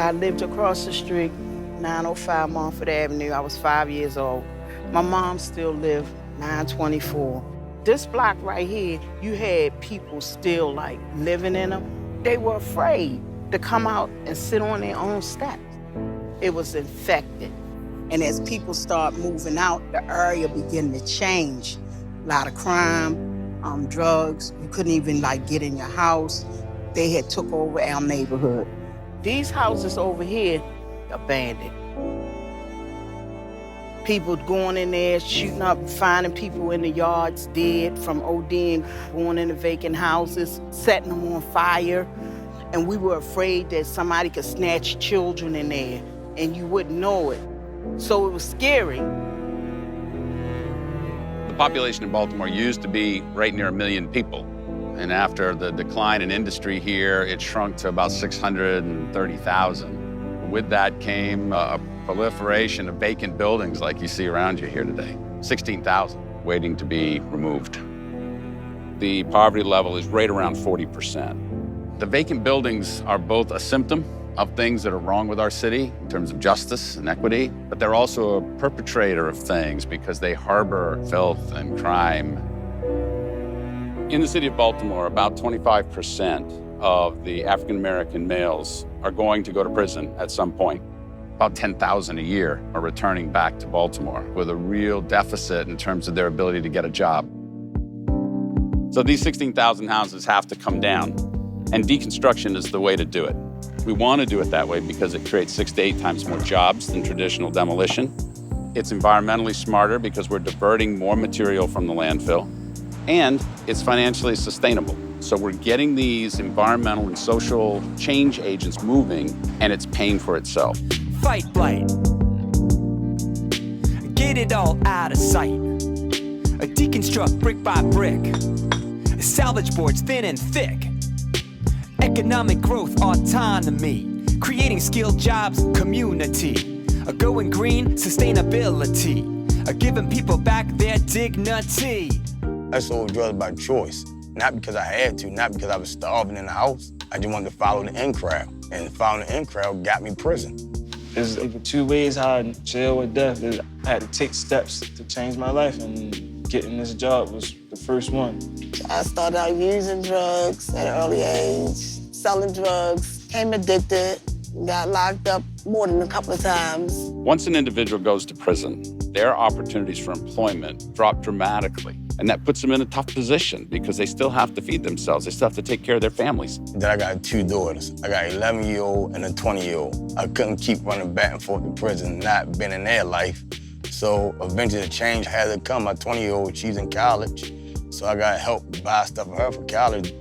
I lived across the street, 905 Montford Avenue. I was 5 years old. My mom still lived 924. This block right here, you had people still like living in them. They were afraid to come out and sit on their own steps. It was infected. And as people start moving out, the area began to change. A lot of crime, drugs. You couldn't even like get in your house. They had took over our neighborhood. These houses over here, abandoned. People going in there, shooting up, finding people in the yards dead from ODing, going into vacant houses, setting them on fire. And we were afraid that somebody could snatch children in there and you wouldn't know it. So it was scary. The population in Baltimore used to be right near 1 million people. And after the decline in industry here, it shrunk to about 630,000. With that came a proliferation of vacant buildings like you see around you here today. 16,000 waiting to be removed. The poverty level is right around 40%. The vacant buildings are both a symptom of things that are wrong with our city in terms of justice and equity, but they're also a perpetrator of things because they harbor filth and crime. In the city of Baltimore, about 25% of the African-American males are going to go to prison at some point. About 10,000 a year are returning back to Baltimore with a real deficit in terms of their ability to get a job. So these 16,000 houses have to come down, and deconstruction is the way to do it. We want to do it that way because it creates 6 to 8 times more jobs than traditional demolition. It's environmentally smarter because we're diverting more material from the landfill, and it's financially sustainable. So we're getting these environmental and social change agents moving, and it's paying for itself. Fight blight. Get it all out of sight. Deconstruct brick by brick. Salvage boards thin and thick. Economic growth, autonomy. Creating skilled jobs, community. Going green, sustainability. Giving people back their dignity. I sold drugs by choice, not because I had to, not because I was starving in the house. I just wanted to follow the in crowd, and following the in crowd got me prison. There's either 2 ways how I jail or death. I had to take steps to change my life, and getting this job was the first one. I started out using drugs at an early age, selling drugs, became addicted, got locked up more than a couple of times. Once an individual goes to prison, their opportunities for employment drop dramatically. And that puts them in a tough position because they still have to feed themselves. They still have to take care of their families. Then I got 2 daughters. I got an 11-year-old and a 20-year-old. I couldn't keep running back and forth to prison, not being in their life. So eventually the change had to come. My 20-year-old, she's in college. So I got help buy stuff for her for college.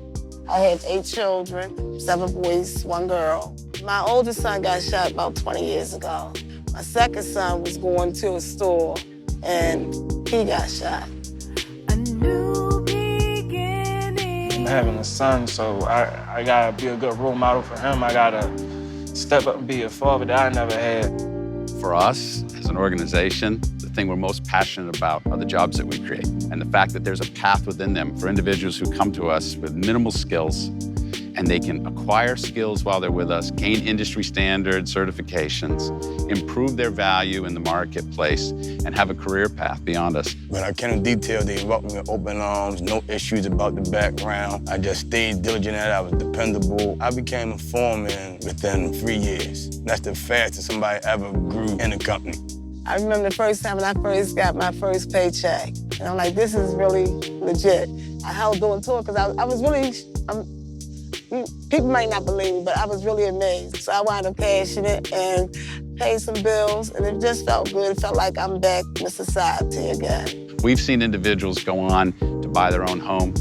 I had 8 children, 7 boys, 1 girl. My oldest son got shot about 20 years ago. My second son was going to a store and he got shot. I'm having a son, so I gotta be a good role model for him. I gotta step up and be a father that I never had. For us, as an organization, the thing we're most passionate about are the jobs that we create and the fact that there's a path within them for individuals who come to us with minimal skills and they can acquire skills while they're with us, gain industry standard certifications, improve their value in the marketplace, and have a career path beyond us. When I came in detail, they welcomed me with open arms, no issues about the background. I just stayed diligent at it, I was dependable. I became a foreman within 3 years. That's the fastest somebody ever grew in the company. I remember the first time when I first got my first paycheck. And I'm like, this is really legit. I held on to it because I was really, people might not believe me, but I was really amazed. So I wound up cashing it and paid some bills, and it just felt good. It felt like I'm back in society again. We've seen individuals go on to buy their own home,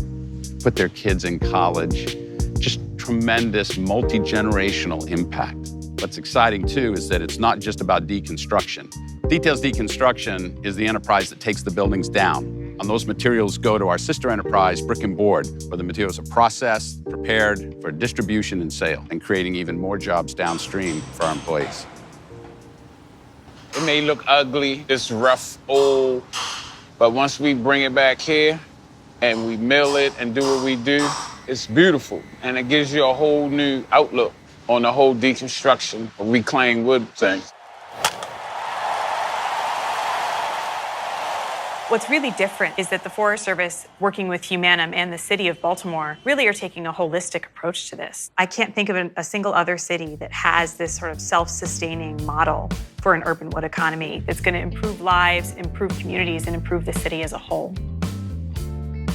put their kids in college, just tremendous multi-generational impact. What's exciting, too, is that it's not just about deconstruction. Details Deconstruction is the enterprise that takes the buildings down. And those materials go to our sister enterprise, Brick and Board, where the materials are processed, prepared for distribution and sale, and creating even more jobs downstream for our employees. It may look ugly, it's rough, old, but once we bring it back here and we mill it and do what we do, it's beautiful. And it gives you a whole new outlook on the whole deconstruction, reclaimed wood thing. What's really different is that the Forest Service, working with Humanim and the city of Baltimore, really are taking a holistic approach to this. I can't think of a single other city that has this sort of self-sustaining model for an urban wood economy that's going to improve lives, improve communities, and improve the city as a whole.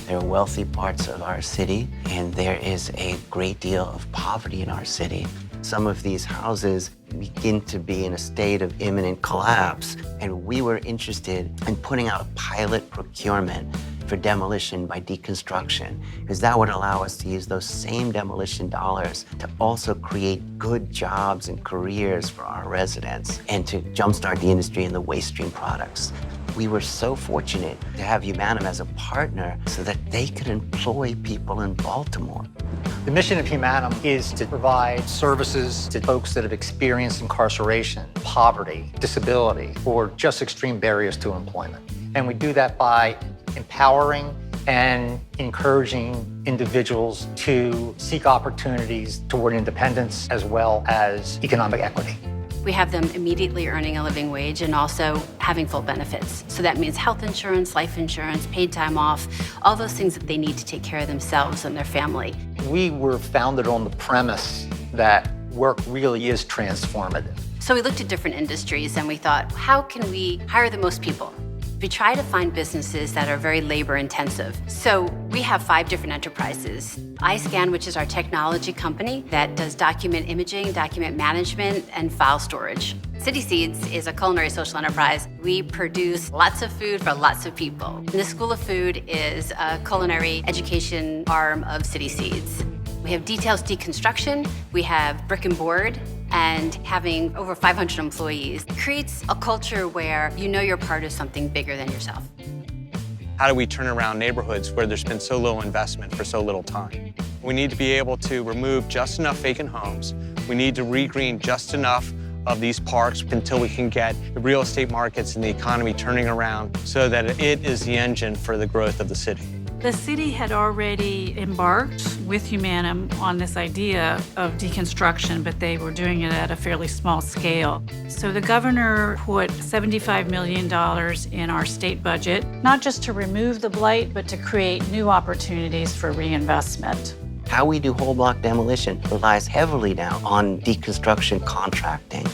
There are wealthy parts of our city, and there is a great deal of poverty in our city. Some of these houses begin to be in a state of imminent collapse, and we were interested in putting out a pilot procurement for demolition by deconstruction, because that would allow us to use those same demolition dollars to also create good jobs and careers for our residents and to jumpstart the industry in the waste stream products. We were so fortunate to have Humanim as a partner so that they could employ people in Baltimore. The mission of Humanim is to provide services to folks that have experienced incarceration, poverty, disability, or just extreme barriers to employment. And we do that by empowering and encouraging individuals to seek opportunities toward independence as well as economic equity. We have them immediately earning a living wage and also having full benefits. So that means health insurance, life insurance, paid time off, all those things that they need to take care of themselves and their family. We were founded on the premise that work really is transformative. So we looked at different industries and we thought, how can we hire the most people? We try to find businesses that are very labor intensive. So we have 5 different enterprises. iScan, which is our technology company that does document imaging, document management, and file storage. City Seeds is a culinary social enterprise. We produce lots of food for lots of people. And the School of Food is a culinary education arm of City Seeds. We have Details Deconstruction, we have Brick and Board, and having over 500 employees creates a culture where you know you're part of something bigger than yourself. How do we turn around neighborhoods where there's been so little investment for so little time? We need to be able to remove just enough vacant homes. We need to regreen just enough of these parks until we can get the real estate markets and the economy turning around so that it is the engine for the growth of the city. The city had already embarked with Humanim on this idea of deconstruction, but they were doing it at a fairly small scale. So the governor put $75 million in our state budget, not just to remove the blight, but to create new opportunities for reinvestment. How we do whole block demolition relies heavily now on deconstruction contracting.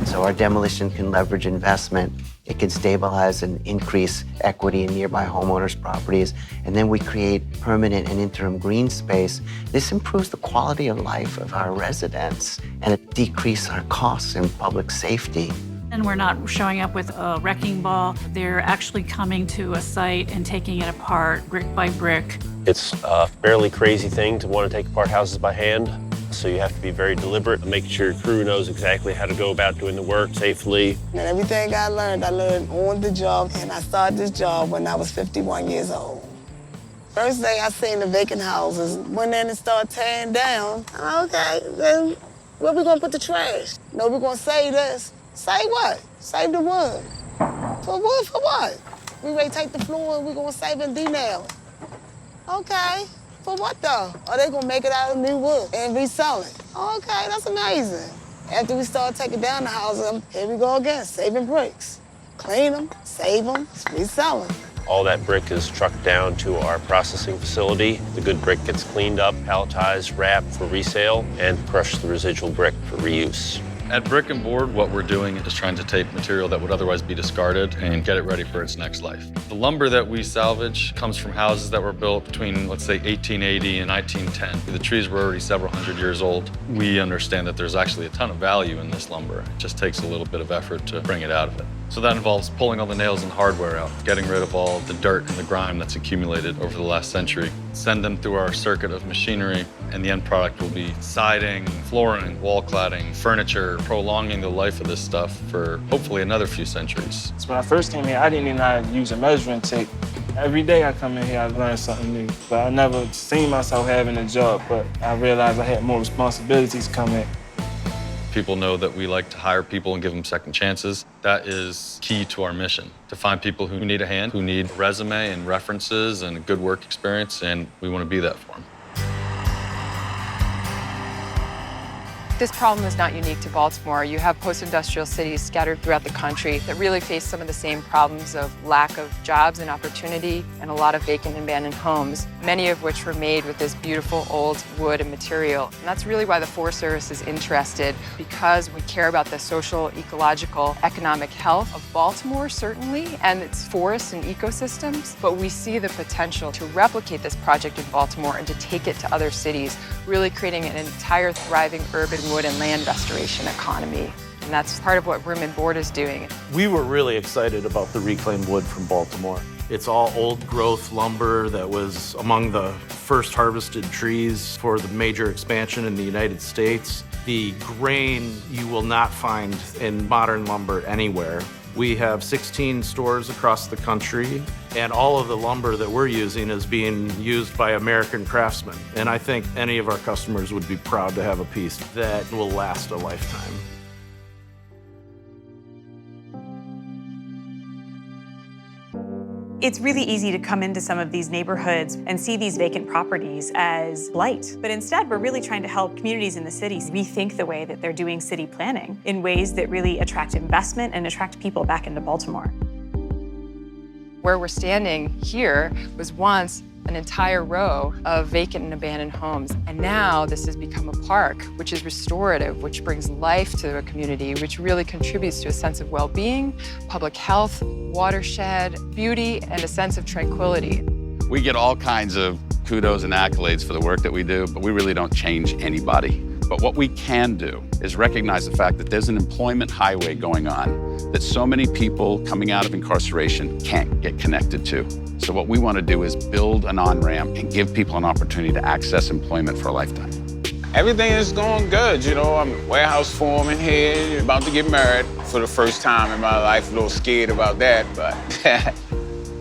So our demolition can leverage investment. It can stabilize and increase equity in nearby homeowners' properties. And then we create permanent and interim green space. This improves the quality of life of our residents, and it decreases our costs in public safety. And we're not showing up with a wrecking ball. They're actually coming to a site and taking it apart brick by brick. It's a fairly crazy thing to want to take apart houses by hand. So you have to be very deliberate and make sure your crew knows exactly how to go about doing the work safely. And everything I learned on the job. And I started this job when I was 51 years old. First day I seen the vacant houses, went in and started tearing down. Okay, then where we gonna put the trash? No, we're gonna save this. Save what? Save the wood. For wood, for what? We ready to take the floor and we're gonna save and denail it. Okay. For what though? Are they gonna make it out of new wood and resell it? Okay, that's amazing. After we start taking down the houses, here we go again, saving bricks. Clean them, save them, resell them. All that brick is trucked down to our processing facility. The good brick gets cleaned up, palletized, wrapped for resale, and crushed the residual brick for reuse. At Brick and Board, what we're doing is trying to take material that would otherwise be discarded and get it ready for its next life. The lumber that we salvage comes from houses that were built between, let's say, 1880 and 1910. The trees were already several hundred years old. We understand that there's actually a ton of value in this lumber. It just takes a little bit of effort to bring it out of it. So that involves pulling all the nails and hardware out, getting rid of all the dirt and the grime that's accumulated over the last century, send them through our circuit of machinery, and the end product will be siding, flooring, wall cladding, furniture, prolonging the life of this stuff for hopefully another few centuries. So when I first came here, I didn't even know how to use a measuring tape. Every day I come in here, I learn something new. But I never seen myself having a job, but I realized I had more responsibilities coming. People know that we like to hire people and give them second chances. That is key to our mission, to find people who need a hand, who need a resume and references and a good work experience, and we want to be that for them. This problem is not unique to Baltimore. You have post-industrial cities scattered throughout the country that really face some of the same problems of lack of jobs and opportunity and a lot of vacant and abandoned homes, many of which were made with this beautiful old wood and material. And that's really why the Forest Service is interested, because we care about the social, ecological, economic health of Baltimore, certainly, and its forests and ecosystems. But we see the potential to replicate this project in Baltimore and to take it to other cities, really creating an entire thriving urban wood and land restoration economy. And that's part of what Room and Board is doing. We were really excited about the reclaimed wood from Baltimore. It's all old growth lumber that was among the first harvested trees for the major expansion in the United States. The grain you will not find in modern lumber anywhere. We have 16 stores across the country, and all of the lumber that we're using is being used by American craftsmen. And I think any of our customers would be proud to have a piece that will last a lifetime. It's really easy to come into some of these neighborhoods and see these vacant properties as blight. But instead, we're really trying to help communities in the city rethink the way that they're doing city planning in ways that really attract investment and attract people back into Baltimore. Where we're standing here was once an entire row of vacant and abandoned homes. And now this has become a park, which is restorative, which brings life to a community, which really contributes to a sense of well-being, public health, watershed, beauty, and a sense of tranquility. We get all kinds of kudos and accolades for the work that we do, but we really don't change anybody. But what we can do is recognize the fact that there's an employment highway going on that so many people coming out of incarceration can't get connected to. So what we want to do is build an on-ramp and give people an opportunity to access employment for a lifetime. Everything is going good, you know. I'm a warehouse foreman here, about to get married for the first time in my life. A little scared about that, but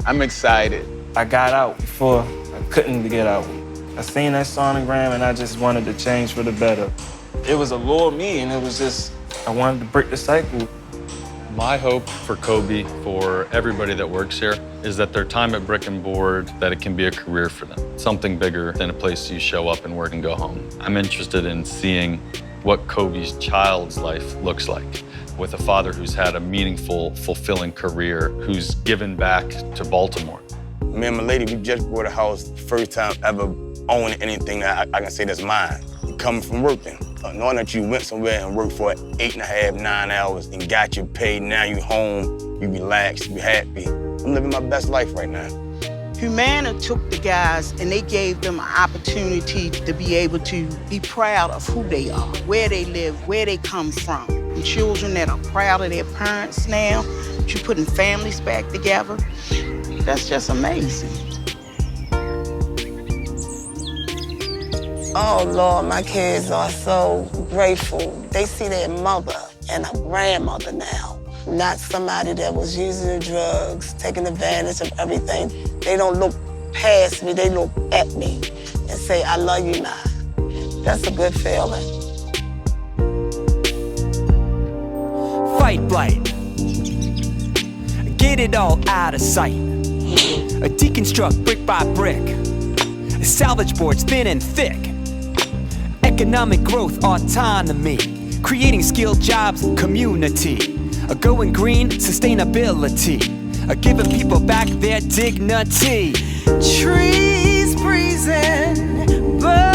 I'm excited. I got out before I couldn't get out. I seen that sonogram and I just wanted to change for the better. It was allure me, and it was just, I wanted to break the cycle. My hope for Kobe, for everybody that works here, is that their time at Brick and Board, that it can be a career for them. Something bigger than a place you show up and work and go home. I'm interested in seeing what Kobe's child's life looks like, with a father who's had a meaningful, fulfilling career, who's given back to Baltimore. Me and my lady, we just bought a house, first time ever owning anything that I can say that's mine. Coming from working, knowing that you went somewhere and worked for 8.5, 9 hours and got your pay, now you home, you relaxed, you happy. I'm living my best life right now. Humanim took the guys and they gave them an opportunity to be able to be proud of who they are, where they live, where they come from. And children that are proud of their parents now, that you're putting families back together. That's just amazing. Oh, Lord, my kids are so grateful. They see their mother and a grandmother now, not somebody that was using the drugs, taking advantage of everything. They don't look past me, they look at me and say, I love you, Ma. That's a good feeling. Fight blight. Get it all out of sight. Deconstruct brick by brick. Salvage boards thin and thick. Economic growth, autonomy. Creating skilled jobs, community. Going green, sustainability. Giving people back their dignity. Trees breezing, birds